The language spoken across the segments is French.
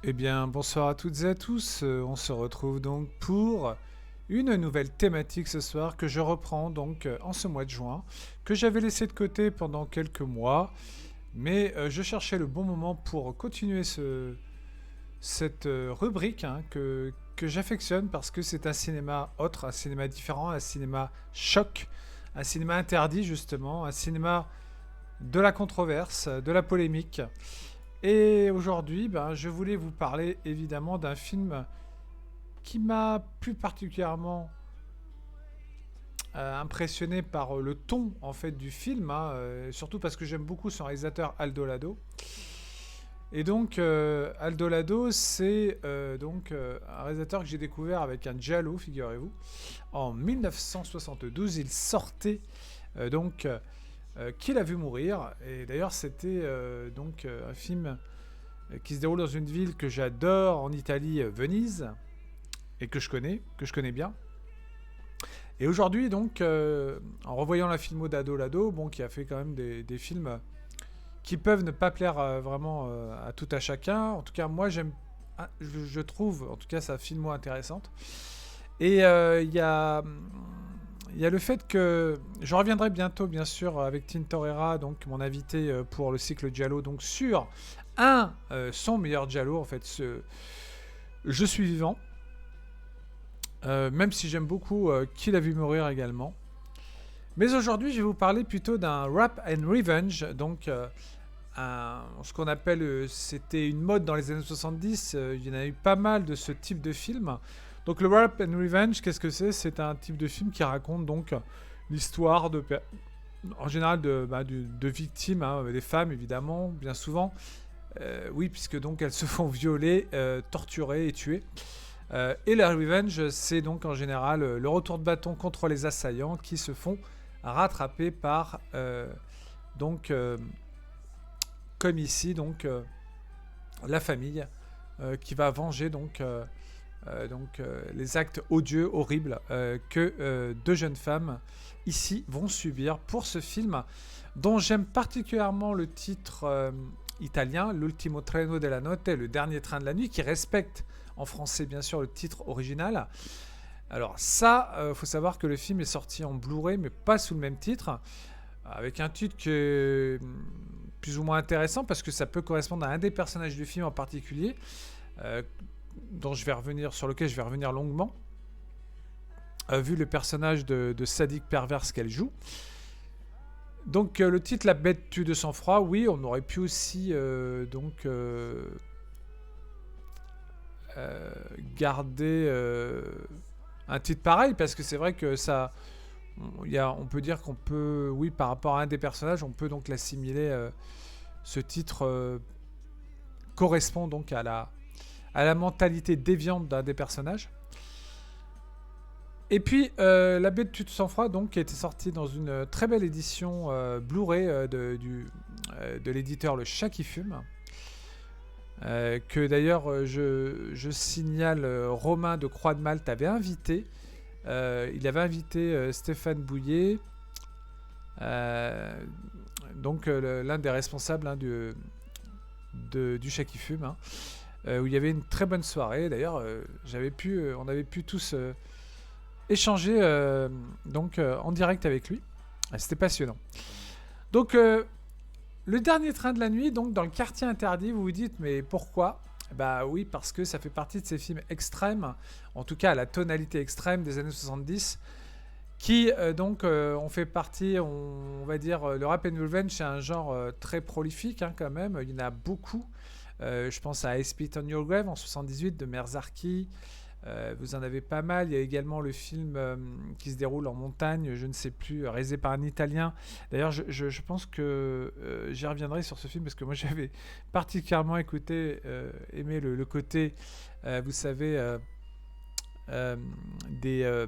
Eh bien, bonsoir à toutes et à tous. On se retrouve donc pour une nouvelle thématique ce soir que je reprends donc en ce mois de juin, que j'avais laissé de côté pendant quelques mois, mais je cherchais le bon moment pour continuer cette rubrique que j'affectionne parce que c'est un cinéma autre, un cinéma différent, un cinéma choc, un cinéma interdit justement, un cinéma de la controverse, de la polémique. Et aujourd'hui, ben, je voulais vous parler évidemment d'un film qui m'a plus particulièrement impressionné par le ton en fait du film, surtout parce que j'aime beaucoup son réalisateur Aldo Lado. Et donc Aldo Lado, c'est un réalisateur que j'ai découvert avec un giallo, figurez-vous, en 1972. Il sortait Qui l'a vu mourir. Et d'ailleurs, c'était un film qui se déroule dans une ville que j'adore en Italie, Venise, et que je connais bien. Et aujourd'hui, en revoyant la filmo d'Ado Lado, bon, qui a fait quand même des films qui peuvent ne pas plaire vraiment à tout à chacun. En tout cas, moi, je trouve, en tout cas, sa filmo intéressante. Et il y a le fait que je reviendrai bientôt, bien sûr, avec Tintorera, donc mon invité pour le cycle Giallo, donc sur son meilleur Giallo, en fait, Je suis vivant. Même si j'aime beaucoup Qui l'a vu mourir également. Mais aujourd'hui, je vais vous parler plutôt d'un Rap and Revenge, ce qu'on appelle, c'était une mode dans les années 70, il y en a eu pas mal de ce type de film. Donc le Rap and Revenge, qu'est-ce que c'est? C'est un type de film qui raconte donc l'histoire en général de victimes, des femmes évidemment, bien souvent. Oui, puisque donc elles se font violer, torturer et tuer. Et la revenge, c'est donc en général le retour de bâton contre les assaillants qui se font rattraper par, donc, euh, comme ici, la famille qui va venger les actes odieux, horribles que deux jeunes femmes ici vont subir pour ce film dont j'aime particulièrement le titre italien, L'ultimo treno della notte, le dernier train de la nuit, qui respecte en français bien sûr le titre original. Alors ça, faut savoir que le film est sorti en Blu-ray, mais pas sous le même titre, avec un titre qui est plus ou moins intéressant parce que ça peut correspondre à un des personnages du film en particulier, euh, sur lequel je vais revenir longuement, vu le personnage de sadique perverse qu'elle joue. Donc le titre La bête tue de sang-froid, oui, on aurait pu aussi garder un titre pareil parce que c'est vrai que ça, on peut dire qu'on peut, oui, par rapport à un des personnages, on peut donc l'assimiler. Ce titre correspond donc à la mentalité déviante d'un des personnages. Et puis, La bête tue de sang-froid, donc, qui a été sortie dans une très belle édition Blu-ray de l'éditeur Le Chat qui fume. Que d'ailleurs, je signale, Romain de Croix de Malte avait invité. Il avait invité Stéphane Bouillet, l'un des responsables du Chat qui fume, où il y avait une très bonne soirée. D'ailleurs, on avait pu tous échanger en direct avec lui. C'était passionnant. Donc, le dernier train de la nuit, donc dans le quartier interdit, vous vous dites, mais pourquoi? Bah oui, parce que ça fait partie de ces films extrêmes, en tout cas à la tonalité extrême des années 70, qui ont fait partie, on va dire, le rap and revenge, c'est un genre très prolifique quand même, il y en a beaucoup. Je pense à I Spit on Your Grave en 78 de Merzarki. Vous en avez pas mal. Il y a également le film qui se déroule en montagne, je ne sais plus, réalisé par un Italien. D'ailleurs, je pense que j'y reviendrai sur ce film parce que moi j'avais particulièrement aimé le côté, vous savez, des,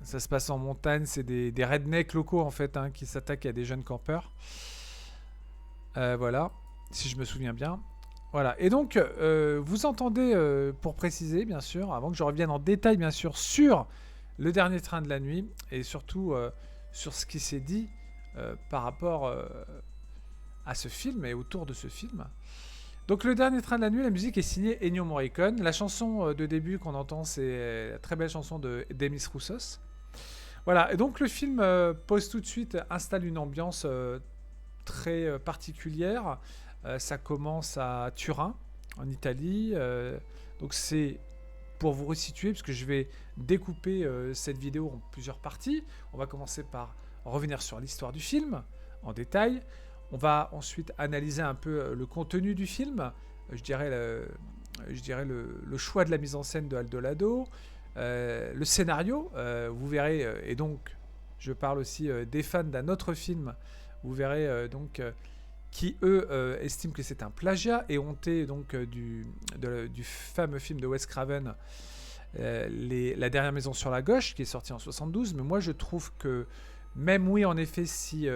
ça se passe en montagne, c'est des rednecks locaux en fait qui s'attaquent à des jeunes campeurs. Voilà, si je me souviens bien. Voilà, et donc vous entendez, pour préciser bien sûr, avant que je revienne en détail bien sûr sur le dernier train de la nuit, et surtout sur ce qui s'est dit par rapport à ce film et autour de ce film, Donc le dernier train de la nuit, la musique est signée Ennio Morricone. La chanson de début qu'on entend, c'est la très belle chanson de Demis Roussos. Voilà, et donc le film pose tout de suite, installe une ambiance très particulière. Ça commence à Turin, en Italie. Donc c'est pour vous resituer, puisque je vais découper cette vidéo en plusieurs parties. On va commencer par revenir sur l'histoire du film en détail. On va ensuite analyser un peu le contenu du film. Je dirais le choix de la mise en scène de Aldo Lado, le scénario. Vous verrez, et donc je parle aussi des fans d'un autre film. Vous verrez qui eux estiment que c'est un plagiat et honté donc du fameux film de Wes Craven, La dernière maison sur la gauche, qui est sorti en 72. Mais moi je trouve que même oui en effet si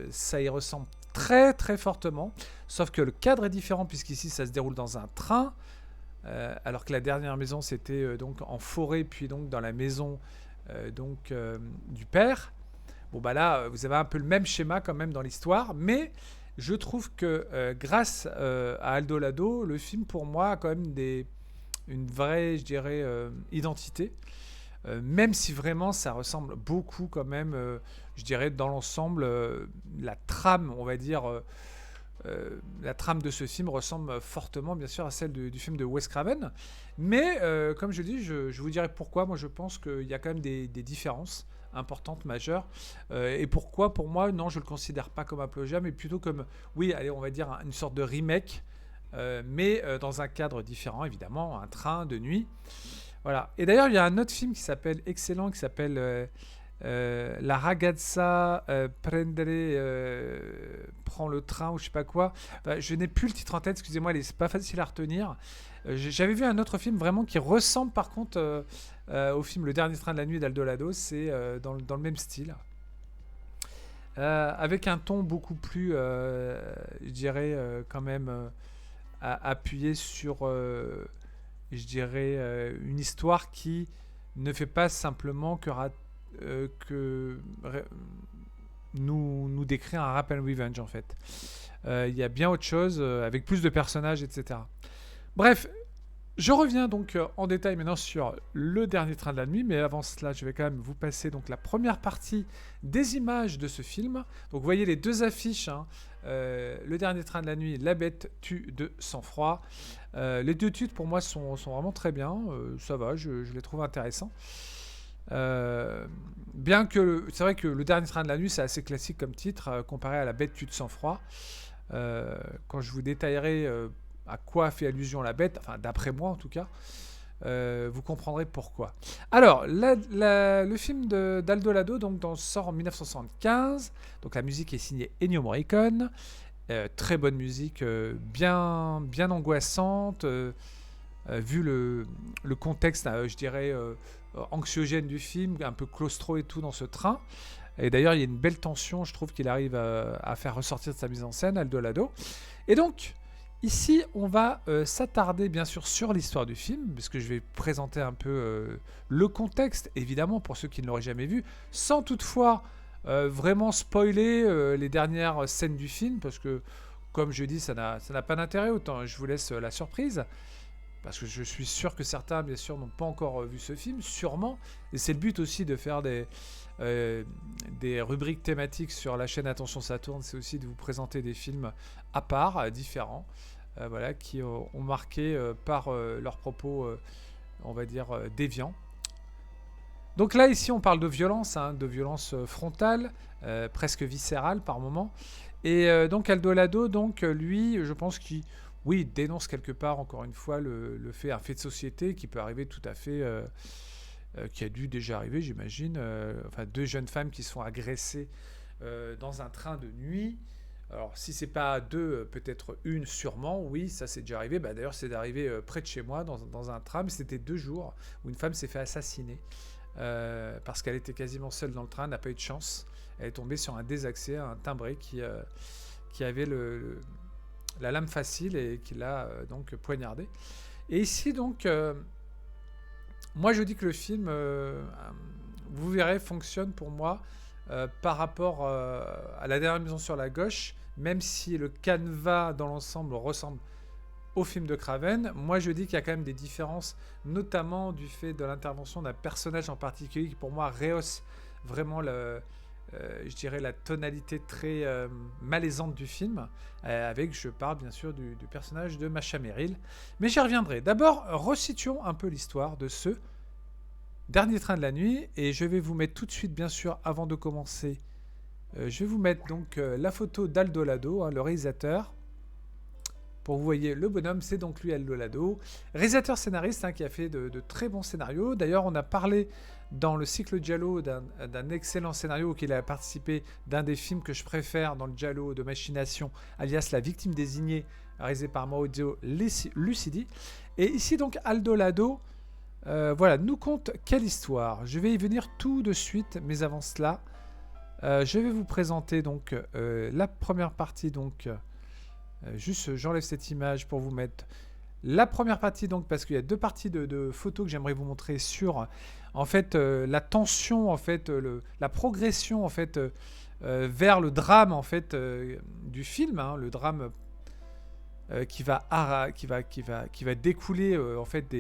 ça y ressemble très très fortement, sauf que le cadre est différent puisqu'ici ça se déroule dans un train, alors que la dernière maison c'était donc en forêt, puis donc dans la maison du père. Bon bah là vous avez un peu le même schéma quand même dans l'histoire, mais je trouve que grâce à Aldo Lado, le film pour moi a quand même une vraie, je dirais, identité. Même si vraiment ça ressemble beaucoup quand même, je dirais, dans l'ensemble, la trame, on va dire, la trame de ce film ressemble fortement, bien sûr, à celle du film de Wes Craven. Mais, comme je dis, je vous dirai pourquoi. Moi, je pense qu'il y a quand même des différences importantes, majeures. Et pourquoi, pour moi, non, je ne le considère pas comme un plagiat, mais plutôt comme, oui, allez, on va dire une sorte de remake, mais dans un cadre différent, évidemment, un train de nuit. Voilà. Et d'ailleurs, il y a un autre film qui s'appelle excellent, qui s'appelle La ragazza prend le train ou je sais pas quoi. Enfin, je n'ai plus le titre en tête, excusez-moi, c'est pas facile à retenir. J'avais vu un autre film vraiment qui ressemble par contre au film Le Dernier Train de la Nuit d'Aldo Lado. C'est dans le même style. Avec un ton beaucoup plus, je dirais, quand même appuyé sur je dirais, une histoire qui ne fait pas simplement que nous décrire un rap and revenge en fait. Il y a bien autre chose, avec plus de personnages, etc. Bref, je reviens donc en détail maintenant sur le dernier train de la nuit, mais avant cela, je vais quand même vous passer donc la première partie des images de ce film. Donc vous voyez les deux affiches, hein, le dernier train de la nuit, La Bête tue de sang-froid. Les deux titres pour moi sont vraiment très bien, ça va, je les trouve intéressants. Bien que c'est vrai que le dernier train de la nuit c'est assez classique comme titre comparé à La Bête tue de sang-froid. Quand je vous détaillerai à quoi fait allusion la bête, enfin d'après moi en tout cas, vous comprendrez pourquoi. Alors, le film d'Aldo Lado sort en 1975, donc la musique est signée Ennio Morricone, très bonne musique, bien angoissante, vu le contexte, je dirais, anxiogène du film, un peu claustro et tout dans ce train. Et d'ailleurs, il y a une belle tension, je trouve qu'il arrive à faire ressortir de sa mise en scène, Aldo Lado. Et donc, ici, on va s'attarder bien sûr sur l'histoire du film, puisque je vais présenter un peu le contexte, évidemment, pour ceux qui ne l'auraient jamais vu, sans toutefois vraiment spoiler les dernières scènes du film, parce que, comme je dis, ça n'a pas d'intérêt, autant je vous laisse la surprise. Parce que je suis sûr que certains, bien sûr, n'ont pas encore vu ce film, sûrement. Et c'est le but aussi de faire des rubriques thématiques sur la chaîne Attention ça tourne. C'est aussi de vous présenter des films à part, différents, voilà, qui ont marqué par leurs propos, on va dire, déviants. Donc là, ici, on parle de violence, hein, de violence frontale, presque viscérale par moment. Et donc Aldo Lado, lui, je pense qu'il... Oui, il dénonce quelque part, encore une fois, un fait de société qui peut arriver tout à fait, qui a dû déjà arriver, j'imagine. Enfin, deux jeunes femmes qui se font agresser dans un train de nuit. Alors, si c'est pas deux, peut-être une, sûrement, oui, ça c'est déjà arrivé. Bah, d'ailleurs, c'est arrivé près de chez moi, dans un tram. C'était 2 jours où une femme s'est fait assassiner parce qu'elle était quasiment seule dans le train, n'a pas eu de chance. Elle est tombée sur un désaxé, un timbré qui avait la lame facile et qui l'a donc poignardé. Et ici, donc, moi je dis que le film, vous verrez, fonctionne pour moi par rapport à La dernière maison sur la gauche, même si le canevas dans l'ensemble ressemble au film de Craven. Moi, je dis qu'il y a quand même des différences, notamment du fait de l'intervention d'un personnage en particulier qui, pour moi, rehausse vraiment je dirais la tonalité très malaisante du film, je parle bien sûr du personnage de Masha Merrill. Mais j'y reviendrai. D'abord, resituons un peu l'histoire de ce dernier train de la nuit, et je vais vous mettre tout de suite, bien sûr, avant de commencer, je vais vous mettre donc la photo d'Aldo Lado, le réalisateur. Pour que vous voyez le bonhomme, c'est donc lui, Aldo Lado, réalisateur scénariste qui a fait de très bons scénarios. D'ailleurs, on a parlé dans le cycle Giallo d'un excellent scénario auquel il a participé, d'un des films que je préfère dans le Giallo de Machination, alias La victime désignée, réalisé par Maurizio Lucidi. Et ici donc Aldo Lado, nous conte quelle histoire. Je vais y venir tout de suite, mais avant cela, je vais vous présenter donc la première partie. Donc, juste j'enlève cette image pour vous mettre la première partie, donc parce qu'il y a deux parties de photos que j'aimerais vous montrer sur en fait la tension, en fait la progression en fait vers le drame en fait du film, le drame qui va découler en fait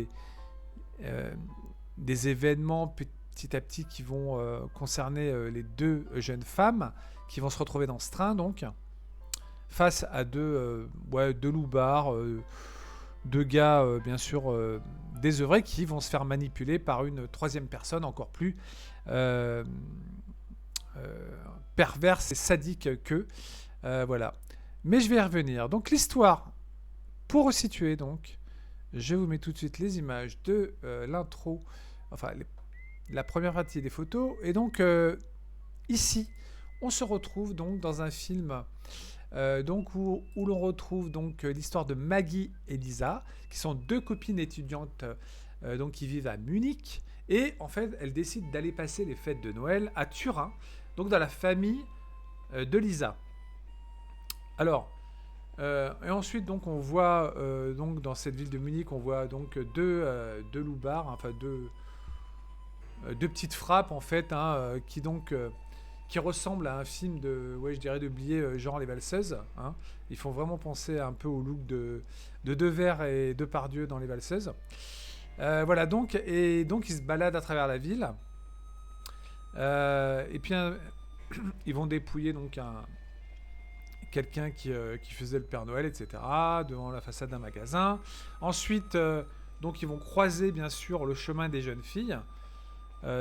des événements petit à petit qui vont concerner les deux jeunes femmes qui vont se retrouver dans ce train, donc face à deux loupards, deux gars bien sûr désœuvrés qui vont se faire manipuler par une troisième personne encore plus perverse et sadique qu'eux. Voilà. Mais je vais y revenir. Donc l'histoire, pour resituer donc, je vous mets tout de suite les images de l'intro, enfin la première partie des photos. Et donc ici, on se retrouve donc dans un film donc où l'on retrouve donc l'histoire de Maggie et Lisa, qui sont deux copines étudiantes donc qui vivent à Munich, et en fait elles décident d'aller passer les fêtes de Noël à Turin, donc dans la famille de Lisa. Alors et ensuite donc on voit donc dans cette ville de Munich, on voit donc deux loupards, enfin deux petites frappes en fait, qui donc qui ressemble à un film de Blier, genre Les Valseuses. Ils font vraiment penser un peu au look de Devers et Depardieu dans Les Valseuses. Voilà, donc ils se baladent à travers la ville. Et puis, ils vont dépouiller donc quelqu'un qui faisait le Père Noël, etc., devant la façade d'un magasin. Ensuite, donc ils vont croiser, bien sûr, le chemin des jeunes filles.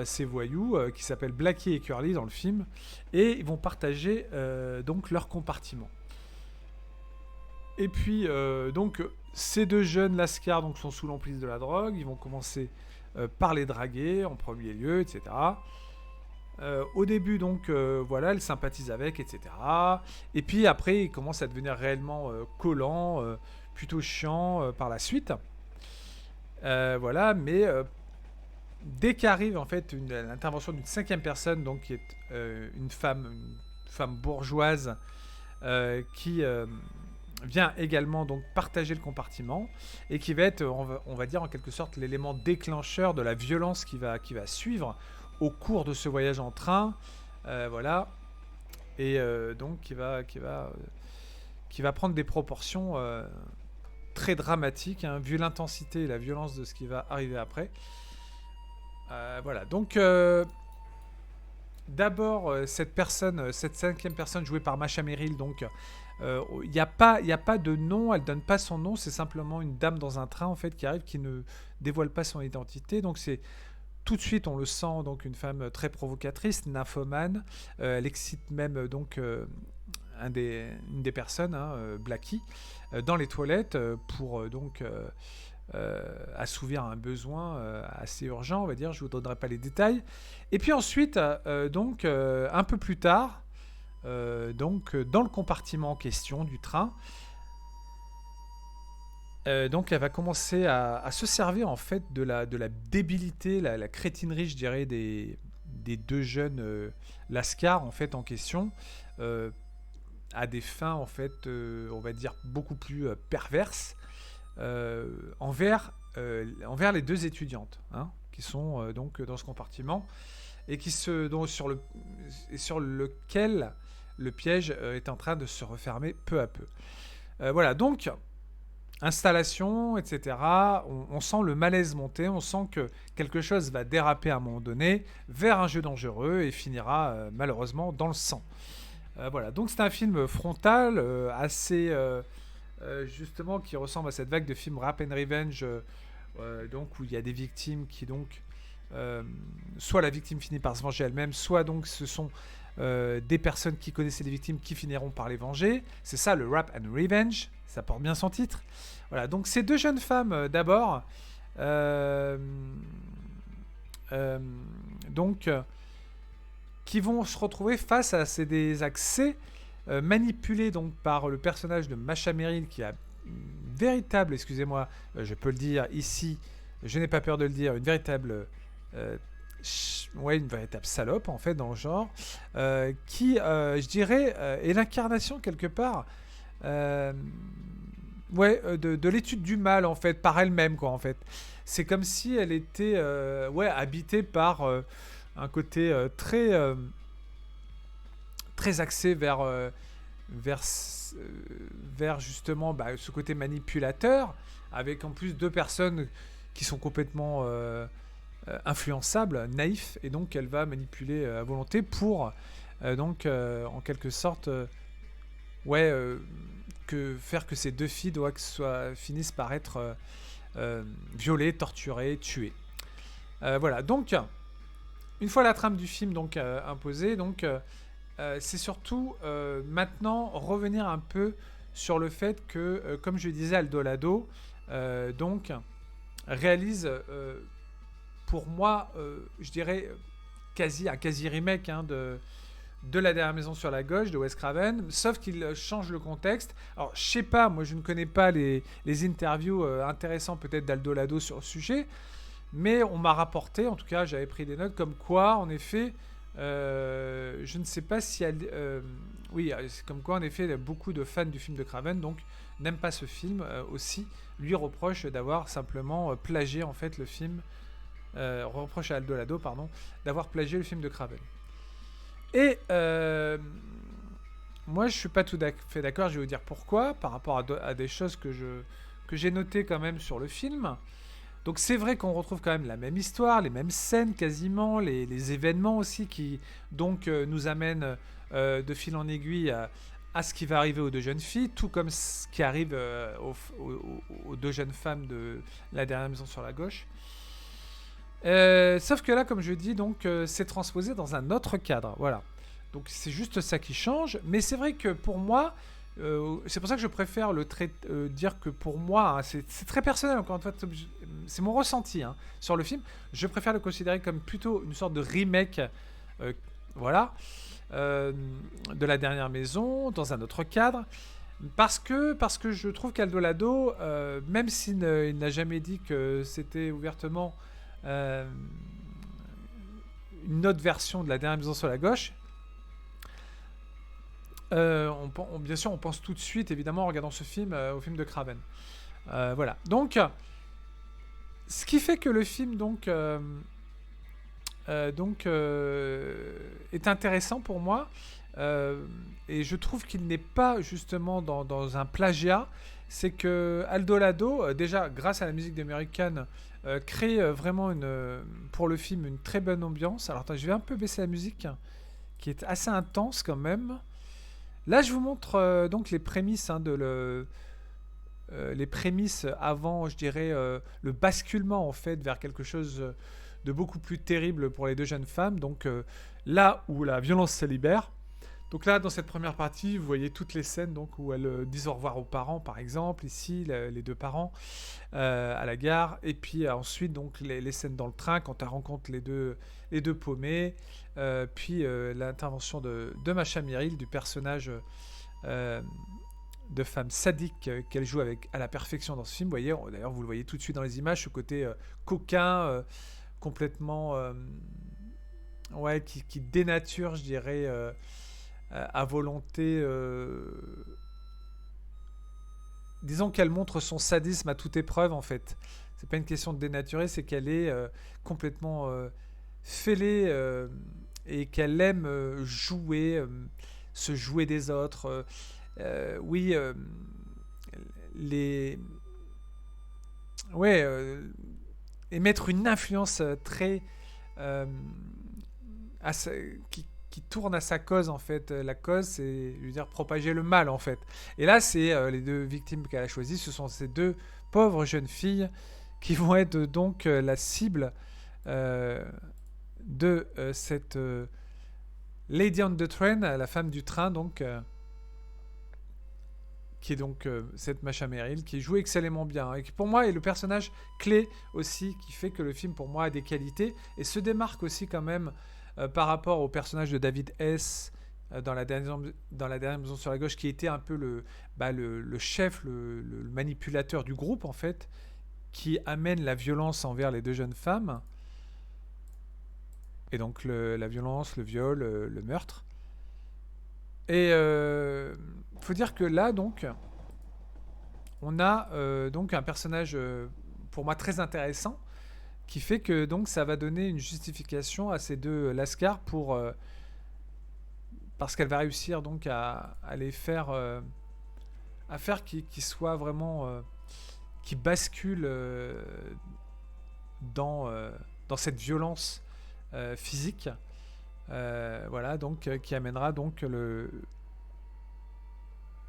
Ces voyous qui s'appellent Blackie et Curly dans le film, et ils vont partager donc leur compartiment. Et puis donc ces deux jeunes lascars donc sont sous l'emprise de la drogue. Ils vont commencer par les draguer en premier lieu, etc. Au début donc voilà, elles sympathisent avec, etc. Et puis après ils commencent à devenir réellement collants, plutôt chiants par la suite. Voilà, mais dès qu'arrive en fait l'intervention d'une cinquième personne, donc qui est une femme bourgeoise qui vient également donc partager le compartiment, et qui va être, on va dire en quelque sorte, l'élément déclencheur de la violence qui va suivre au cours de ce voyage en train, voilà, et donc qui va prendre des proportions très dramatiques, vu l'intensité et la violence de ce qui va arriver après. Voilà, donc d'abord cette cinquième personne jouée par Masha Merrill, donc il n'y a pas de nom, elle donne pas son nom, c'est simplement une dame dans un train en fait qui arrive, qui ne dévoile pas son identité, donc c'est tout de suite on le sent, donc une femme très provocatrice, nymphomane, elle excite même donc une des personnes, Blackie, dans les toilettes pour donc assouvir un besoin assez urgent, on va dire. Je vous donnerai pas les détails. Et puis ensuite, donc un peu plus tard, donc dans le compartiment en question du train, donc elle va commencer à se servir en fait de la débilité, la crétinerie, je dirais, des deux jeunes lascars en fait en question, à des fins en fait, on va dire beaucoup plus perverses. Envers les deux étudiantes, qui sont donc dans ce compartiment, et sur lequel le piège est en train de se refermer peu à peu. Voilà, donc installation, etc. On sent le malaise monter, on sent que quelque chose va déraper à un moment donné vers un jeu dangereux et finira malheureusement dans le sang. Voilà, donc c'est un film frontal, assez justement qui ressemble à cette vague de films Rap and Revenge, donc où il y a des victimes qui donc soit la victime finit par se venger elle-même, soit donc ce sont des personnes qui connaissaient les victimes qui finiront par les venger. C'est ça le Rap and Revenge, ça porte bien son titre. Voilà, donc ces deux jeunes femmes d'abord, euh, euh, donc qui vont se retrouver face à des accès manipulés donc par le personnage de Masha Merrill qui a une véritable, excusez-moi, je peux le dire ici, je n'ai pas peur de le dire, une véritable une véritable salope en fait dans le genre, qui, je dirais, est l'incarnation quelque part, euh, de l'étude du mal en fait par elle-même quoi en fait. C'est comme si elle était, habitée par un côté très axé vers, vers justement ce côté manipulateur, avec en plus deux personnes qui sont complètement influençables, naïfs, et donc elle va manipuler à volonté pour en quelque sorte faire que ces deux filles finissent par être violées, torturées, tuées. Voilà, donc une fois la trame du film donc imposée, donc c'est surtout maintenant revenir un peu sur le fait que, comme je disais, Aldo Lado donc réalise pour moi, je dirais un quasi remake de La Dernière Maison sur la Gauche de Wes Craven, sauf qu'il change le contexte. Alors je sais pas, moi je ne connais pas les interviews intéressantes peut-être d'Aldo Lado sur le sujet, mais on m'a rapporté, en tout cas j'avais pris des notes comme quoi en effet je ne sais pas si c'est comme quoi en effet beaucoup de fans du film de Craven donc n'aiment pas ce film aussi, lui reproche d'avoir simplement plagié en fait le film, reproche à Aldo Lado pardon d'avoir plagié le film de Craven. Et moi je suis pas tout à fait d'accord, je vais vous dire pourquoi par rapport à des choses que j'ai notées quand même sur le film. Donc c'est vrai qu'on retrouve quand même la même histoire, les mêmes scènes quasiment, les événements aussi qui donc nous amènent de fil en aiguille à ce qui va arriver aux deux jeunes filles, tout comme ce qui arrive aux deux jeunes femmes de La Dernière Maison sur la Gauche. Sauf que là, comme je dis, donc c'est transposé dans un autre cadre, voilà. Donc c'est juste ça qui change, mais c'est vrai que pour moi, c'est pour ça que je préfère dire que pour moi, hein, c'est très personnel, encore une fois, c'est mon ressenti sur le film. Je préfère le considérer comme plutôt une sorte de remake, voilà, de La Dernière Maison, dans un autre cadre. Parce que je trouve qu'Aldo Lado, même s'il il n'a jamais dit que c'était ouvertement une autre version de La Dernière Maison sur la Gauche, bien sûr, on pense tout de suite, évidemment, en regardant ce film, au film de Craven. Voilà. Donc, ce qui fait que le film est intéressant pour moi, et je trouve qu'il n'est pas justement dans un plagiat. C'est que Aldo Lado, déjà grâce à la musique d'American, crée vraiment pour le film une très bonne ambiance. Alors attends, je vais un peu baisser la musique, qui est assez intense quand même. Là, je vous montre donc les prémices les prémices avant, je dirais, le basculement en fait vers quelque chose de beaucoup plus terrible pour les deux jeunes femmes. Donc là où la violence se libère. Donc là, dans cette première partie, vous voyez toutes les scènes donc où elles disent au revoir aux parents, par exemple, ici, les deux parents à la gare. Et puis ensuite, donc les scènes dans le train quand elle rencontre les deux paumés. Puis l'intervention de Masha Merrill, du personnage de femme sadique qu'elle joue à la perfection dans ce film. Vous voyez, d'ailleurs, vous le voyez tout de suite dans les images, ce côté coquin, complètement... qui dénature, je dirais... à volonté, disons qu'elle montre son sadisme à toute épreuve en fait. C'est pas une question de dénaturer, c'est qu'elle est complètement fêlée, et qu'elle aime se jouer des autres. Oui, ouais, émettre une influence très euh, à sa- qui tourne à sa cause en fait. La cause, c'est, je veux dire, propager le mal en fait. Et là, c'est les deux victimes qu'elle a choisies, ce sont ces deux pauvres jeunes filles qui vont être donc la cible euh, de cette Lady on the Train, la femme du train, donc qui est donc cette Masha Merrill, qui joue excellemment bien, et qui pour moi est le personnage clé aussi, qui fait que le film pour moi a des qualités, et se démarque aussi quand même par rapport au personnage de David S. Dans la dernière maison sur la gauche, qui était un peu le chef, le manipulateur du groupe en fait, qui amène la violence envers les deux jeunes femmes, et donc la violence, le viol, le meurtre. Et faut dire que là donc on a donc un personnage pour moi très intéressant qui fait que donc ça va donner une justification à ces deux Lascar pour parce qu'elle va réussir donc à les faire à faire qu'ils soient vraiment qui basculent dans dans cette violence physique voilà donc qui amènera donc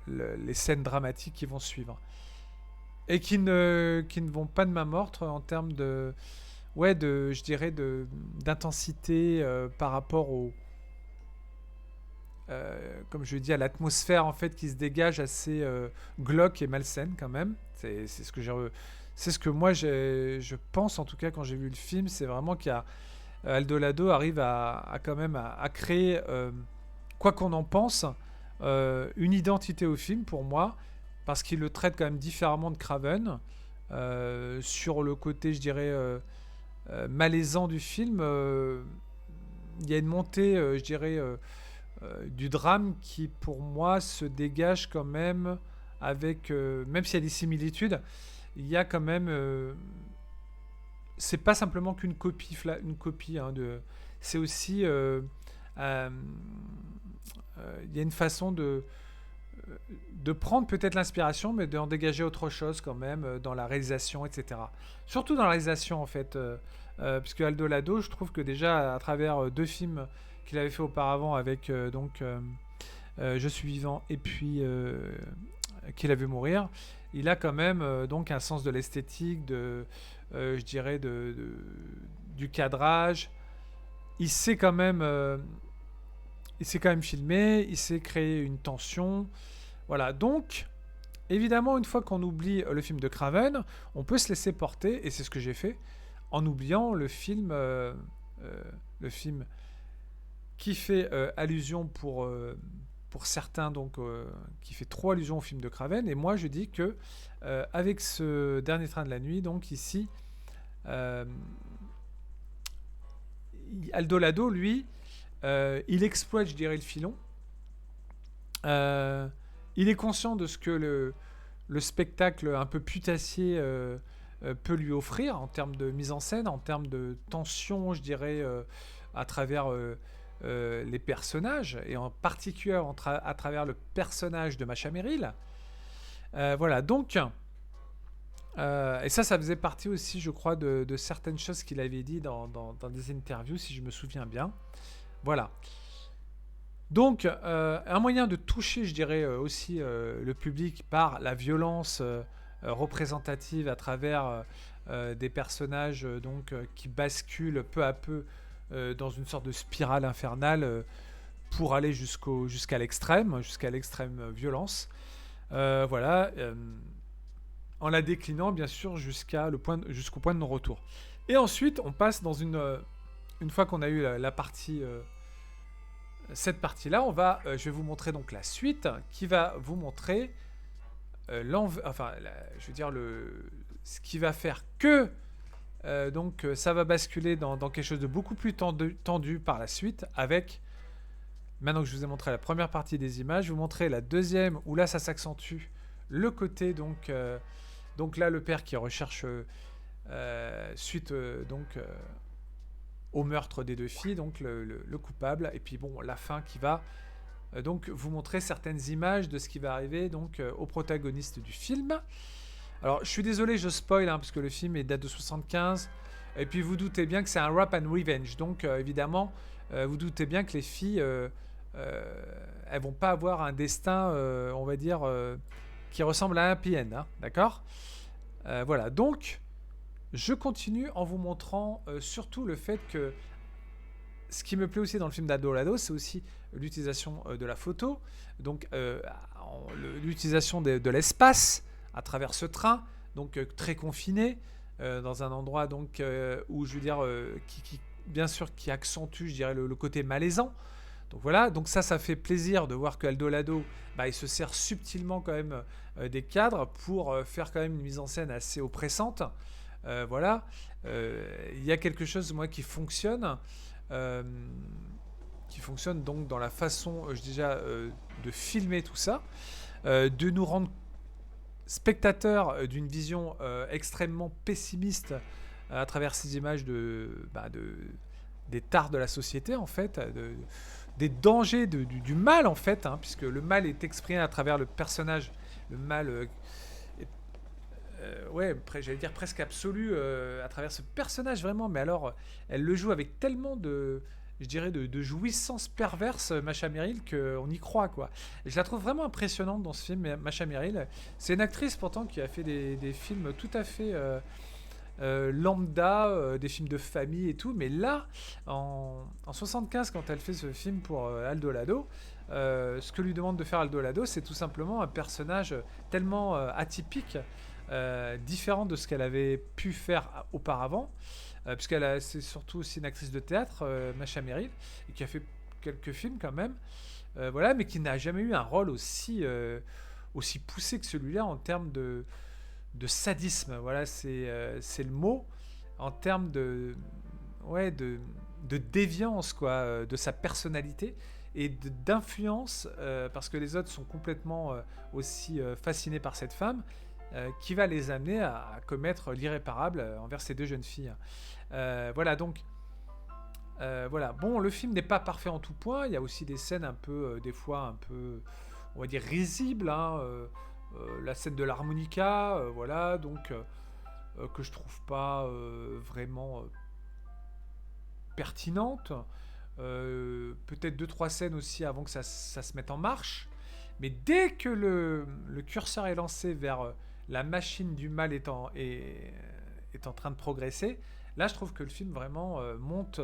les scènes dramatiques qui vont suivre et qui ne vont pas de main morte en termes de ouais de je dirais de d'intensité par rapport au comme je dis à l'atmosphère en fait qui se dégage assez glauque et malsaine quand même c'est ce que j'ai c'est ce que moi je pense en tout cas quand j'ai vu le film c'est vraiment qu'il y a Aldo Lado arrive à quand même à créer quoi qu'on en pense une identité au film pour moi parce qu'il le traite quand même différemment de Craven sur le côté je dirais malaisant du film il y a une montée je dirais du drame qui pour moi se dégage quand même avec même s'il y a des similitudes il y a quand même c'est pas simplement qu'une copie une copie hein, de c'est aussi euh, il y a une façon de prendre peut-être l'inspiration, mais d'en dégager autre chose quand même dans la réalisation, etc. Surtout dans la réalisation en fait, puisque Aldo Lado, je trouve que déjà à travers deux films qu'il avait fait auparavant avec Je suis vivant et puis qu'il a vu mourir, il a quand même donc un sens de l'esthétique, de je dirais du cadrage. Il sait quand même il s'est quand même filmé, il s'est créé une tension. Voilà, donc, évidemment, une fois qu'on oublie le film de Craven, on peut se laisser porter, et c'est ce que j'ai fait, en oubliant le film qui fait allusion pour certains, donc, qui fait trop allusion au film de Craven. Et moi, je dis que, avec ce dernier train de la nuit, donc ici, euh, Aldo Lado, lui, il exploite, je dirais, le filon. Euh, il est conscient de ce que le spectacle un peu putassier peut lui offrir en termes de mise en scène, en termes de tension, je dirais, à travers les personnages, et en particulier à travers le personnage de Macha Merrill. Voilà, donc, et ça faisait partie aussi, je crois, de certaines choses qu'il avait dit dans des interviews, si je me souviens bien. Voilà. Donc, un moyen de toucher, je dirais, aussi le public par la violence représentative à travers des personnages qui basculent peu à peu dans une sorte de spirale infernale pour aller jusqu'à l'extrême violence. Voilà, en la déclinant bien sûr jusqu'au point de non-retour. Et ensuite, on passe dans une fois qu'on a eu la partie cette partie-là, je vais vous montrer donc la suite qui va vous montrer je veux dire ce qui va faire que ça va basculer dans quelque chose de beaucoup plus tendu par la suite avec. Maintenant que je vous ai montré la première partie des images, je vais vous montrer la deuxième où là ça s'accentue le côté donc là le père qui recherche suite au meurtre des deux filles, donc le coupable, et puis bon, la fin qui va donc vous montrer certaines images de ce qui va arriver donc au protagoniste du film. Alors, je suis désolé, je spoil, hein, parce que le film est date de 75. Et puis, vous doutez bien que c'est un rap and revenge. Donc, évidemment, vous doutez bien que les filles, elles vont pas avoir un destin, on va dire, qui ressemble à un happy end. Hein, d'accord. Voilà. Donc, je continue en vous montrant surtout le fait que ce qui me plaît aussi dans le film d'Aldo Lado, c'est aussi l'utilisation de la photo, donc l'utilisation de l'espace à travers ce train, donc très confiné, dans un endroit donc où je veux dire bien sûr qui accentue, je dirais le côté malaisant. Donc voilà, donc ça fait plaisir de voir que Aldo Lado, bah, il se sert subtilement quand même des cadres pour faire quand même une mise en scène assez oppressante. Voilà, il y a quelque chose moi euh, qui fonctionne donc dans la façon, de filmer tout ça, de nous rendre spectateurs d'une vision extrêmement pessimiste à travers ces images des tares de la société en fait, des dangers du mal en fait, hein, puisque le mal est exprimé à travers le personnage, le mal ouais, j'allais dire presque absolu à travers ce personnage vraiment, mais alors elle le joue avec tellement je dirais, de jouissance perverse, Masha Merrill, qu'on y croit, quoi. Et je la trouve vraiment impressionnante dans ce film, Masha Merrill. C'est une actrice pourtant qui a fait des films tout à fait lambda, des films de famille et tout, mais là, en 75, quand elle fait ce film pour Aldo Lado, ce que lui demande de faire Aldo Lado, c'est tout simplement un personnage tellement atypique, différent de ce qu'elle avait pu faire auparavant, c'est surtout aussi une actrice de théâtre, Masha Merrill, et qui a fait quelques films quand même, voilà, mais qui n'a jamais eu un rôle aussi poussé que celui-là en termes de sadisme. Voilà, c'est le mot, en termes ouais, de déviance, quoi, de sa personnalité et d'influence, parce que les autres sont complètement aussi fascinés par cette femme, qui va les amener à commettre l'irréparable envers ces deux jeunes filles. Voilà, donc, voilà. Bon, le film n'est pas parfait en tout point. Il y a aussi des scènes un peu, des fois, un peu, on va dire, risibles. Hein, la scène de l'harmonica, voilà, donc, que je trouve pas vraiment pertinente. Peut-être deux, trois scènes aussi avant que ça se mette en marche. Mais dès que le curseur est lancé vers la machine du mal est en train de progresser, là je trouve que le film vraiment monte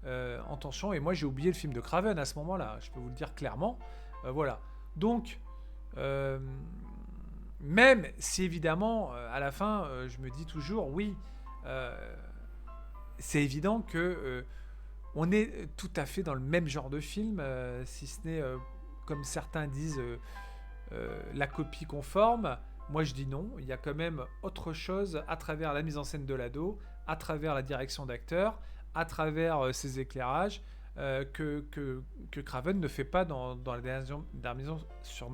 en tension. Et moi j'ai oublié le film de Craven à ce moment-là, je peux vous le dire clairement. Voilà. Donc, euh, même si évidemment à la fin je me dis toujours, oui, euh, c'est évident que on est tout à fait dans le même genre de film, si ce n'est, comme certains disent, la copie conforme. Moi, je dis non. Il y a quand même autre chose à travers la mise en scène de l'ado, à travers la direction d'acteur, à travers ses éclairages, que Craven ne fait pas dans la dernière maison sur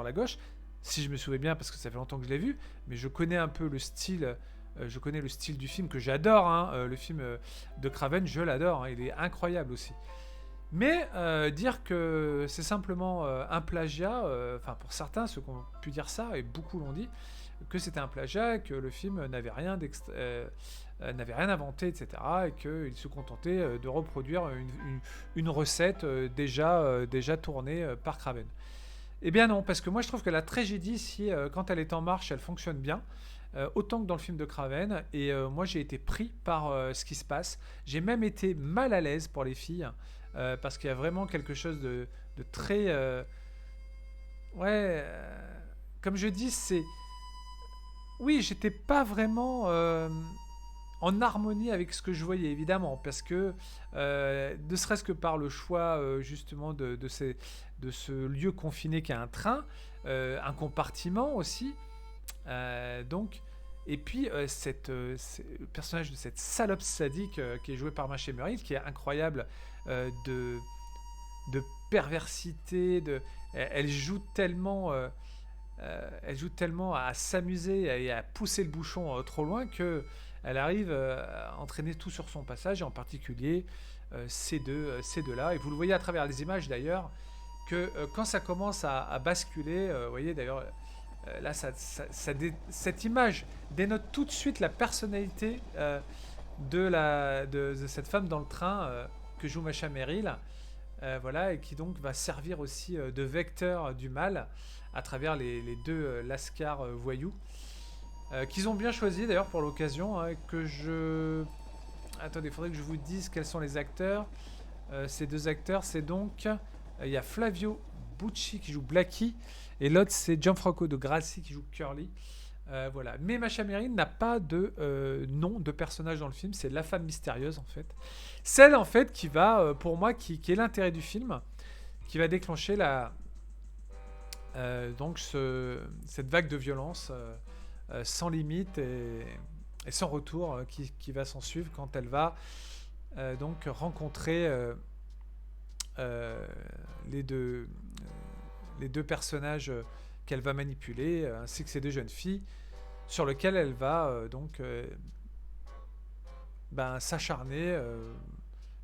la gauche. Si je me souviens bien, parce que ça fait longtemps que je l'ai vu, mais je connais un peu le style. Je connais le style du film que j'adore. Hein, le film de Craven, je l'adore. Hein, il est incroyable aussi. Mais dire que c'est simplement un plagiat, enfin pour certains, ceux qui ont pu dire ça, et beaucoup l'ont dit, que c'était un plagiat, que le film n'avait rien, n'avait rien inventé, etc. Et qu'il se contentait de reproduire une recette déjà tournée par Craven. Eh bien non, parce que moi je trouve que la tragédie, si quand elle est en marche, elle fonctionne bien. Autant que dans le film de Craven, et moi j'ai été pris par ce qui se passe. J'ai même été mal à l'aise pour les filles, parce qu'il y a vraiment quelque chose de très... ouais, comme je dis, c'est... Oui, j'étais pas vraiment en harmonie avec ce que je voyais, évidemment, parce que, ne serait-ce que par le choix, justement, de ce lieu confiné qu'est un train, un compartiment aussi, donc, et puis le personnage de cette salope sadique qui est jouée par Macha Merrill, qui est incroyable, de perversité, elle joue tellement, à s'amuser et à pousser le bouchon trop loin que elle arrive à entraîner tout sur son passage, et en particulier ces deux-là. Et vous le voyez à travers les images d'ailleurs, que quand ça commence à basculer, vous voyez d'ailleurs, là, cette image dénote tout de suite la personnalité de cette femme dans le train que joue Macha Merrill. Voilà, et qui donc va servir aussi de vecteur du mal à travers les deux lascars voyous. Qu'ils ont bien choisi d'ailleurs pour l'occasion. Attendez, il faudrait que je vous dise quels sont les acteurs. Ces deux acteurs, c'est donc. Il y a Flavio Bucci qui joue Blackie, et l'autre c'est Gianfranco de Grassi qui joue Curly. Voilà. Mais Macha Merrill n'a pas de nom de personnage dans le film, c'est la femme mystérieuse en fait. Celle en fait qui va, pour moi, qui est l'intérêt du film, qui va déclencher cette vague de violence sans limite et sans retour qui va s'en suivre quand elle va donc rencontrer les deux personnages qu'elle va manipuler, ainsi que ces deux jeunes filles, sur lesquelles elle va s'acharner,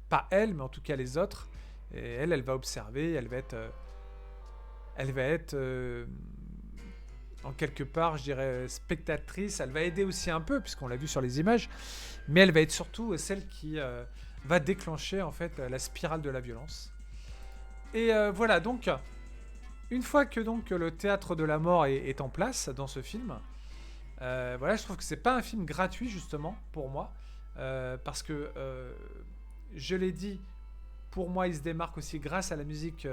pas elle, mais en tout cas les autres. Et elle va observer, elle va être en quelque part, je dirais, spectatrice. Elle va aider aussi un peu, puisqu'on l'a vu sur les images, mais elle va être surtout celle qui va déclencher en fait la spirale de la violence. Et voilà, donc une fois que donc le théâtre de la mort est en place dans ce film, voilà, je trouve que c'est pas un film gratuit justement pour moi, parce que je l'ai dit, pour moi il se démarque aussi grâce à la musique,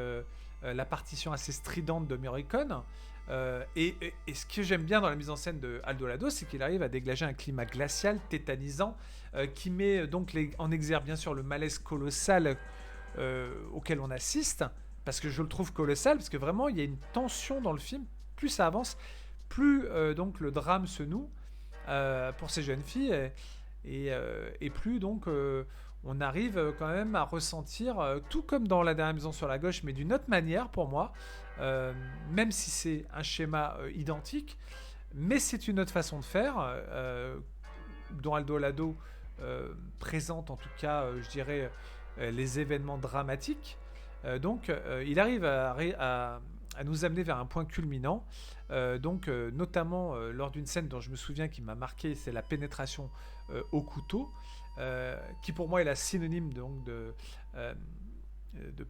la partition assez stridente de Morricone, et ce que j'aime bien dans la mise en scène de Aldo Lado, c'est qu'il arrive à dégager un climat glacial, tétanisant, qui met donc en exergue bien sûr le malaise colossal auquel on assiste, parce que je le trouve colossal, parce que vraiment il y a une tension dans le film. Plus ça avance, plus donc le drame se noue pour ces jeunes filles, et plus donc on arrive quand même à ressentir, tout comme dans La Dernière Maison sur la gauche, mais d'une autre manière pour moi, même si c'est un schéma identique, mais c'est une autre façon de faire, dont Aldo Lado présente en tout cas, je dirais, les événements dramatiques. Donc il arrive à nous amener vers un point culminant, notamment lors d'une scène dont je me souviens qui m'a marqué, c'est la pénétration au couteau, qui pour moi est la synonyme donc de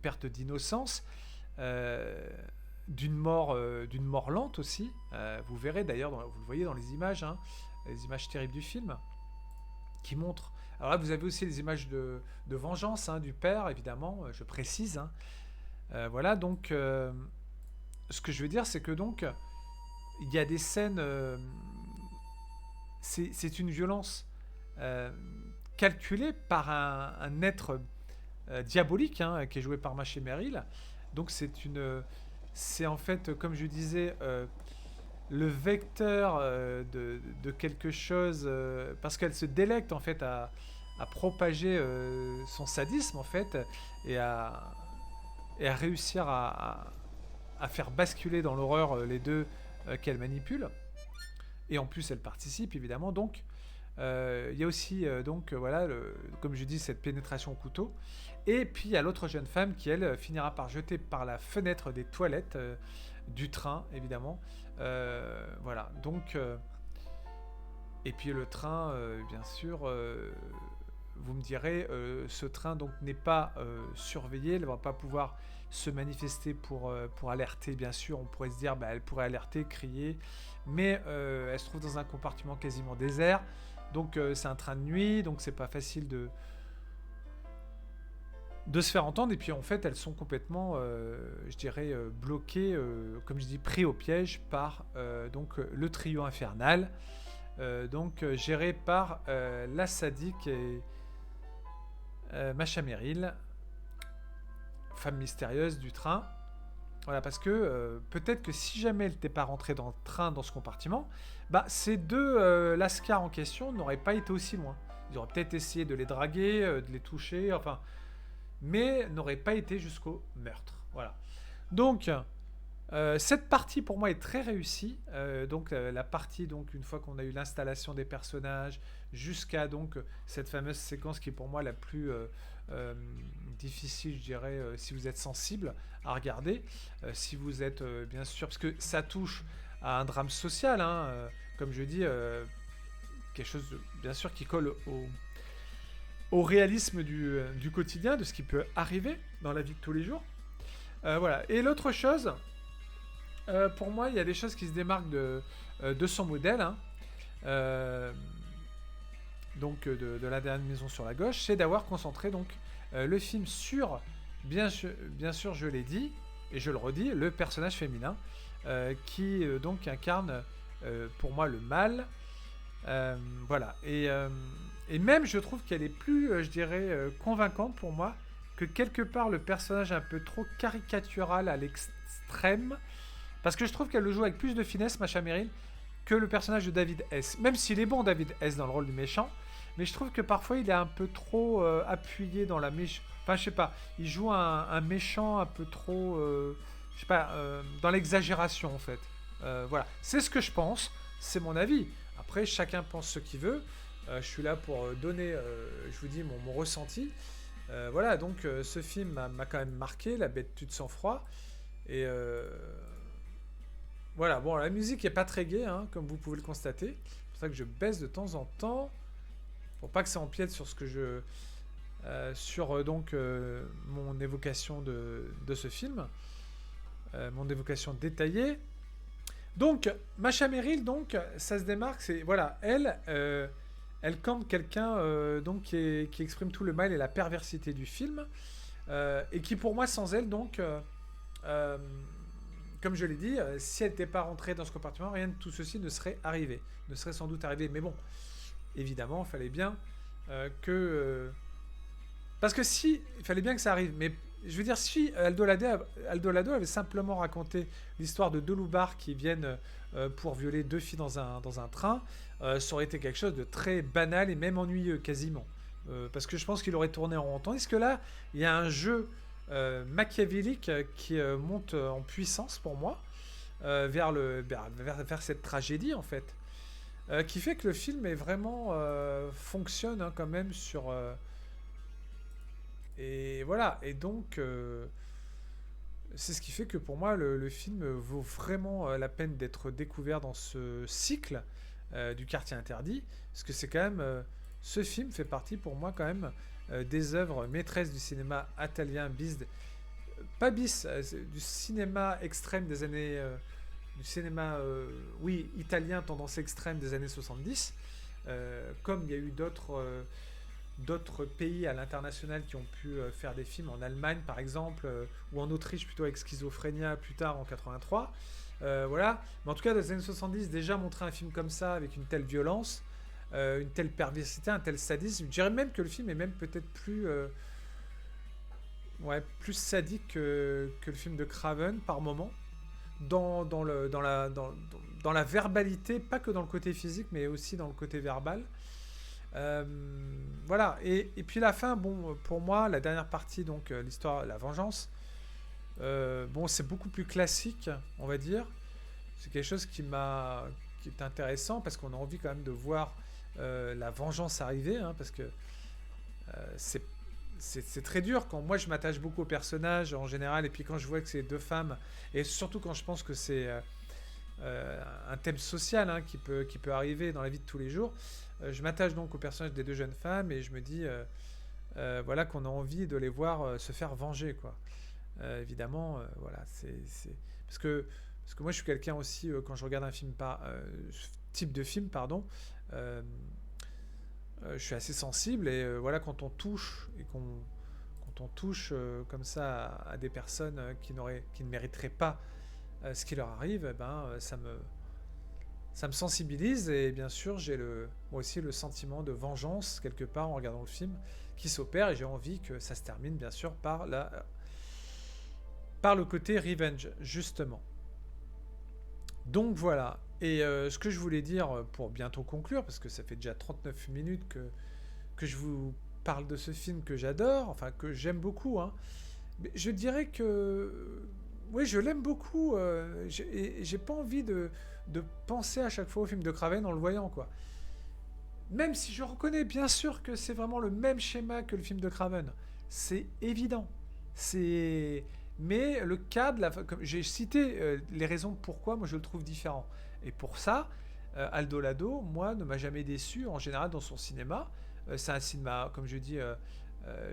perte d'innocence, d'une mort lente aussi. Vous verrez d'ailleurs, vous le voyez dans les images, hein, les images terribles du film, qui montrent. Alors là, vous avez aussi les images de vengeance, hein, du père, évidemment, je précise. Hein. Voilà, donc, ce que je veux dire, c'est que donc, il y a des scènes. C'est une violence calculée par un être diabolique, hein, qui est joué par Macha Merrill. Donc, c'est en fait, comme je disais, le vecteur de quelque chose, parce qu'elle se délecte en fait à propager son sadisme en fait, et à réussir à faire basculer dans l'horreur les deux qu'elle manipule. Et en plus elle participe évidemment. Donc il y a aussi voilà, comme je dis, cette pénétration au couteau. Et puis il y a l'autre jeune femme qui elle finira par jeter par la fenêtre des toilettes du train évidemment. Voilà, donc et puis le train, bien sûr, vous me direz, ce train donc n'est pas surveillé, elle ne va pas pouvoir se manifester pour alerter, bien sûr. On pourrait se dire, elle pourrait alerter, crier, mais elle se trouve dans un compartiment quasiment désert, donc c'est un train de nuit, donc c'est pas facile de se faire entendre. Et puis en fait elles sont complètement je dirais bloquées, comme je dis, pris au piège par donc le trio infernal, géré par la sadique et Macha Merrill, femme mystérieuse du train. Voilà, parce que peut-être que si jamais elle n'était pas rentrée dans le train, dans ce compartiment, ces deux lascars en question n'auraient pas été aussi loin. Ils auraient peut-être essayé de les draguer, de les toucher, enfin, mais n'aurait pas été jusqu'au meurtre. Voilà. Donc, cette partie pour moi est très réussie. La partie, donc, une fois qu'on a eu l'installation des personnages, jusqu'à donc cette fameuse séquence qui est pour moi la plus difficile, je dirais, si vous êtes sensible à regarder, si vous êtes bien sûr, parce que ça touche à un drame social, hein, comme je dis, quelque chose, bien sûr, qui colle au réalisme du quotidien, de ce qui peut arriver dans la vie de tous les jours. Voilà. Et l'autre chose, pour moi, il y a des choses qui se démarquent de son modèle, hein. Euh, donc de la dernière maison sur la gauche, c'est d'avoir concentré donc le film sur, bien sûr, je l'ai dit, et je le redis, le personnage féminin, qui donc incarne pour moi le mal. Voilà. Et même, je trouve qu'elle est plus, je dirais, convaincante pour moi que quelque part le personnage un peu trop caricatural à l'extrême. Parce que je trouve qu'elle le joue avec plus de finesse, Masha Merrill, que le personnage de David Hess. Même s'il est bon, David Hess, dans le rôle du méchant, mais je trouve que parfois il est un peu trop appuyé dans la méchant. Enfin, je sais pas, il joue un méchant un peu trop, je sais pas, dans l'exagération en fait. Voilà, c'est ce que je pense, c'est mon avis. Après, chacun pense ce qu'il veut. Je suis là pour donner, je vous dis, mon ressenti. Voilà, donc ce film m'a quand même marqué, La Bête tue de sang-froid. Et voilà, bon, la musique est pas très gaie, hein, comme vous pouvez le constater. C'est pour ça que je baisse de temps en temps, pour pas que ça empiète sur ce que je, sur donc mon évocation de ce film, mon évocation détaillée. Donc, Masha Merrill, donc, ça se démarque, c'est voilà, elle campe quelqu'un donc qui exprime tout le mal et la perversité du film, et qui pour moi, sans elle, donc, euh, comme je l'ai dit, si elle n'était pas rentrée dans ce compartiment, rien de tout ceci ne serait arrivé, ne serait sans doute arrivé. Mais bon, évidemment, il fallait bien que parce que si, il fallait bien que ça arrive, mais je veux dire, si Aldo Lado avait simplement raconté l'histoire de deux loupards qui viennent pour violer deux filles dans un train, ça aurait été quelque chose de très banal et même ennuyeux quasiment. Parce que je pense qu'il aurait tourné en rond. Tandis que là, il y a un jeu machiavélique qui monte en puissance pour moi vers cette tragédie en fait. Qui fait que le film est vraiment fonctionne hein, quand même sur et voilà, et donc c'est ce qui fait que pour moi le film vaut vraiment la peine d'être découvert dans ce cycle du quartier interdit, parce que c'est quand même ce film fait partie pour moi quand même des œuvres maîtresses du cinéma italien pas bis, du cinéma extrême des années du cinéma oui italien tendance extrême des années 70, comme il y a eu d'autres pays à l'international qui ont pu faire des films, en Allemagne par exemple, ou en Autriche plutôt avec Schizophrénia plus tard en 83. Voilà. Mais en tout cas, dans les années 70, déjà montrer un film comme ça, avec une telle violence, une telle perversité, un tel sadisme, je dirais même que le film est même peut-être plus sadique que le film de Craven par moment, dans la verbalité, pas que dans le côté physique, mais aussi dans le côté verbal. Euh, voilà, et puis la fin, bon, pour moi, la dernière partie, donc l'histoire, la vengeance, bon, c'est beaucoup plus classique, on va dire. C'est quelque chose qui est intéressant parce qu'on a envie quand même de voir la vengeance arriver, hein, parce que c'est très dur quand moi je m'attache beaucoup aux personnages en général, et puis quand je vois que c'est deux femmes, et surtout quand je pense que c'est un thème social hein, qui peut arriver dans la vie de tous les jours. Je m'attache donc au personnage des deux jeunes femmes et je me dis voilà qu'on a envie de les voir se faire venger quoi. Évidemment voilà c'est parce que moi je suis quelqu'un aussi quand je regarde un film type de film pardon, je suis assez sensible et voilà quand on touche quand on touche comme ça à des personnes qui ne mériteraient pas ce qui leur arrive, eh ben, ça me sensibilise et bien sûr j'ai moi aussi le sentiment de vengeance quelque part en regardant le film qui s'opère, et j'ai envie que ça se termine bien sûr par le côté revenge justement. Donc voilà, et ce que je voulais dire pour bientôt conclure, parce que ça fait déjà 39 minutes que je vous parle de ce film que j'adore, enfin que j'aime beaucoup, hein. Mais je dirais que oui, je l'aime beaucoup. Et j'ai pas envie de penser à chaque fois au film de Craven en le voyant, quoi. Même si je reconnais bien sûr que c'est vraiment le même schéma que le film de Craven. C'est évident. C'est... Mais le cadre, comme j'ai cité les raisons pourquoi moi je le trouve différent. Et pour ça, Aldo Lado, moi, ne m'a jamais déçu en général dans son cinéma. C'est un cinéma, comme je dis,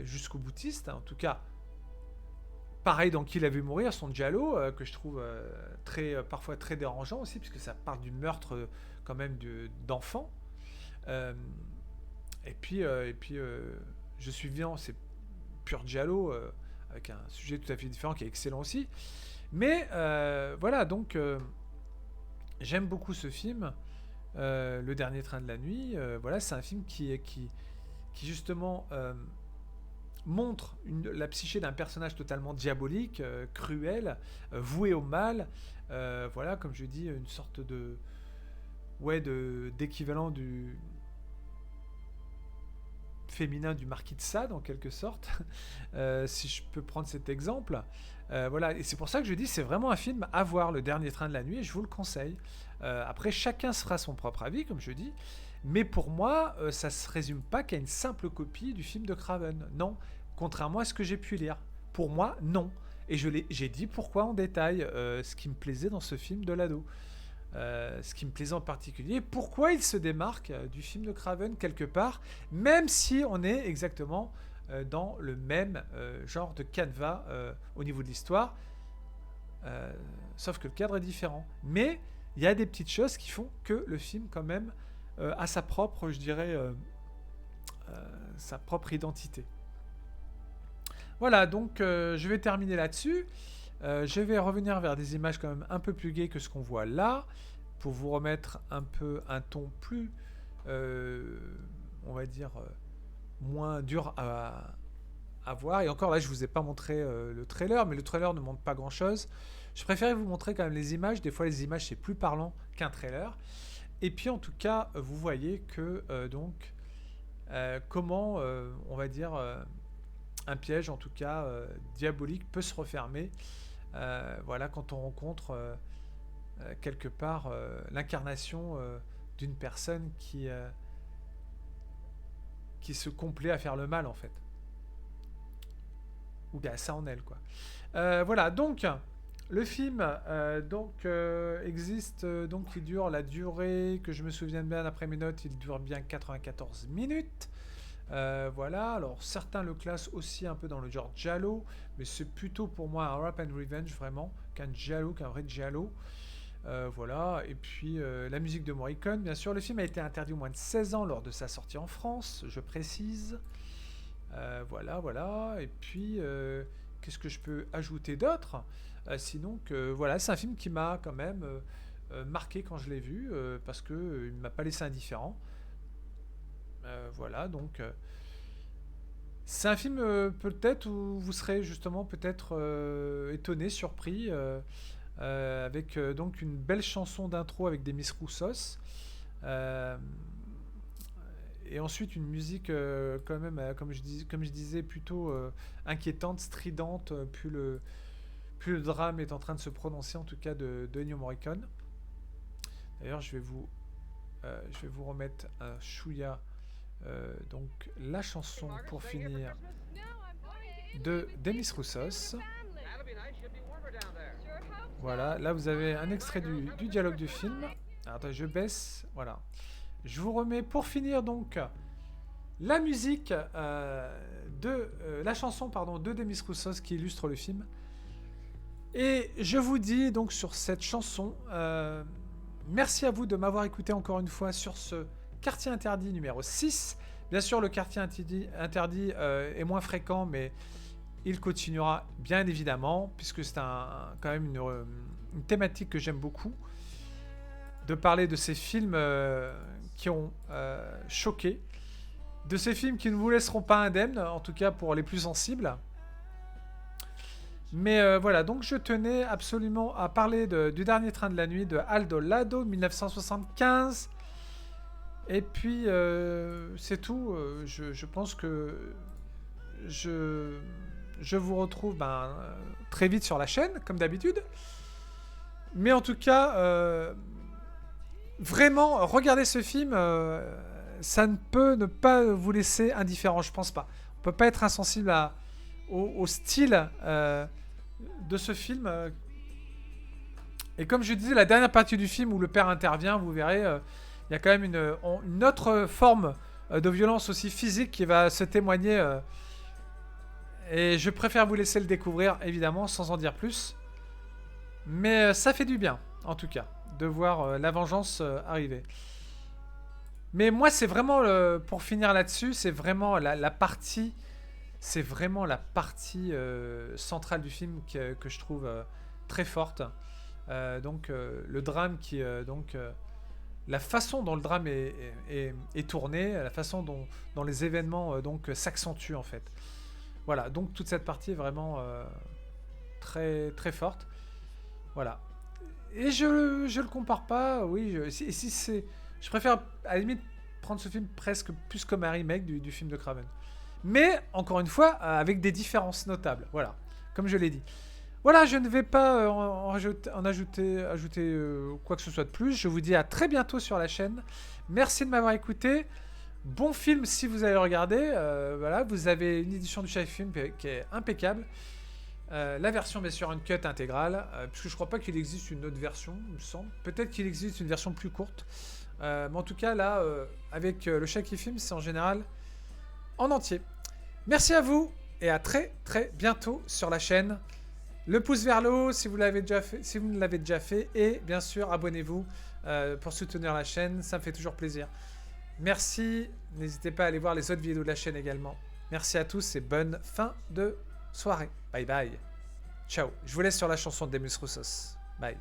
jusqu'au boutiste. En tout cas, pareil dans Qui l'a vu mourir, son giallo, que je trouve parfois très dérangeant aussi, puisque ça parle du meurtre quand même d'enfants. Euh, Je suis vivant, c'est pur giallo, avec un sujet tout à fait différent qui est excellent aussi. Mais voilà, donc j'aime beaucoup ce film, Le Dernier Train de la Nuit. Voilà, c'est un film qui justement montre la psyché d'un personnage totalement diabolique, cruel, voué au mal. Voilà, comme je dis, une sorte d'équivalent du féminin du Marquis de Sade en quelque sorte, si je peux prendre cet exemple. Voilà, et c'est pour ça que je dis c'est vraiment un film à voir, Le Dernier Train de la Nuit, et je vous le conseille. Après, chacun se fera son propre avis, comme je dis, mais pour moi, ça se résume pas qu'à une simple copie du film de Craven. Non, contrairement à ce que j'ai pu lire. Pour moi, non. Et j'ai dit pourquoi en détail, ce qui me plaisait dans ce film de Lado. Ce qui me plaisait en particulier, pourquoi il se démarque du film de Craven quelque part, même si on est exactement dans le même genre de canevas au niveau de l'histoire, sauf que le cadre est différent. Mais il y a des petites choses qui font que le film quand même a sa propre, je dirais, sa propre identité. Voilà, donc je vais terminer là-dessus. Je vais revenir vers des images quand même un peu plus gaies que ce qu'on voit là, pour vous remettre un peu un ton plus, on va dire, moins dur à voir. Et encore là, je vous ai pas montré le trailer, mais le trailer ne montre pas grand-chose. Je préférais vous montrer quand même les images. Des fois, les images, c'est plus parlant qu'un trailer. Et puis, en tout cas, vous voyez que, comment, on va dire, un piège, en tout cas, diabolique, peut se refermer. Voilà, quand on rencontre quelque part l'incarnation d'une personne qui se complaît à faire le mal en fait, ou qui a ça en elle quoi. Voilà, donc le film existe, donc il dure la durée que je me souviens bien d'après mes notes, il dure bien 94 minutes. Voilà, alors certains le classent aussi un peu dans le genre giallo, mais c'est plutôt pour moi un rap and revenge vraiment qu'un giallo, qu'un vrai giallo. Voilà, et puis la musique de Morricone, bien sûr. Le film a été interdit au moins de 16 ans lors de sa sortie en France, je précise. Voilà. Et puis, qu'est-ce que je peux ajouter d'autre? Sinon que, voilà, c'est un film qui m'a quand même marqué quand je l'ai vu, parce qu'il ne m'a pas laissé indifférent. Voilà, donc c'est un film peut-être où vous serez justement peut-être étonné, surpris, avec donc une belle chanson d'intro avec des Miss Roussos. Euh, et ensuite une musique quand même, comme je disais, plutôt inquiétante, stridente, plus le drame est en train de se prononcer, en tout cas de Ennio Morricone. D'ailleurs, je vais vous remettre un chouïa. Donc la chanson pour finir de Demis Roussos. Voilà, là vous avez un extrait du dialogue du film. Alors, attends, je baisse, voilà. Je vous remets pour finir donc la musique la chanson pardon, de Demis Roussos qui illustre le film. Et je vous dis donc sur cette chanson, merci à vous de m'avoir écouté encore une fois sur ce Quartier Interdit numéro 6. Bien sûr, le Quartier Interdit est moins fréquent, mais il continuera bien évidemment, puisque c'est quand même une thématique que j'aime beaucoup, de parler de ces films qui ont choqué, de ces films qui ne vous laisseront pas indemnes, en tout cas pour les plus sensibles. Mais voilà, donc je tenais absolument à parler du Dernier Train de la Nuit de Aldo Lado, 1975. Et puis, c'est tout. Je pense que je vous retrouve très vite sur la chaîne, comme d'habitude. Mais en tout cas, vraiment, regardez ce film. Ça ne peut ne pas vous laisser indifférent, je pense pas. On peut pas être insensible au style de ce film. Et comme je disais, la dernière partie du film où le père intervient, vous verrez, il y a quand même une autre forme de violence aussi physique qui va se témoigner. Et je préfère vous laisser le découvrir, évidemment, sans en dire plus. Mais ça fait du bien, en tout cas, de voir la vengeance arriver. Mais moi, c'est vraiment, pour finir là-dessus, c'est vraiment la partie... C'est vraiment la partie centrale du film que je trouve très forte. Donc le drame qui... la façon dont le drame est tourné, la façon dont les événements donc s'accentuent en fait. Voilà, donc toute cette partie est vraiment très, très forte. Voilà. Et je le compare pas, oui, si c'est... Je préfère à la limite prendre ce film presque plus comme un remake du film de Craven. Mais, encore une fois, avec des différences notables. Voilà, comme je l'ai dit. Voilà, je ne vais pas ajouter quoi que ce soit de plus. Je vous dis à très bientôt sur la chaîne. Merci de m'avoir écouté. Bon film si vous allez le regarder. Voilà, vous avez une édition du Chai Film qui est impeccable. La version bien sûr uncut intégrale. Parce que je crois pas qu'il existe une autre version, il me semble. Peut-être qu'il existe une version plus courte. Mais en tout cas, là, avec le Chai Film, c'est en général en entier. Merci à vous et à très très bientôt sur la chaîne. Le pouce vers le haut si vous l'avez déjà fait, si vous ne l'avez déjà fait, et bien sûr abonnez-vous pour soutenir la chaîne, ça me fait toujours plaisir. Merci, n'hésitez pas à aller voir les autres vidéos de la chaîne également. Merci à tous et bonne fin de soirée. Bye bye. Ciao. Je vous laisse sur la chanson de Demus Roussos. Bye.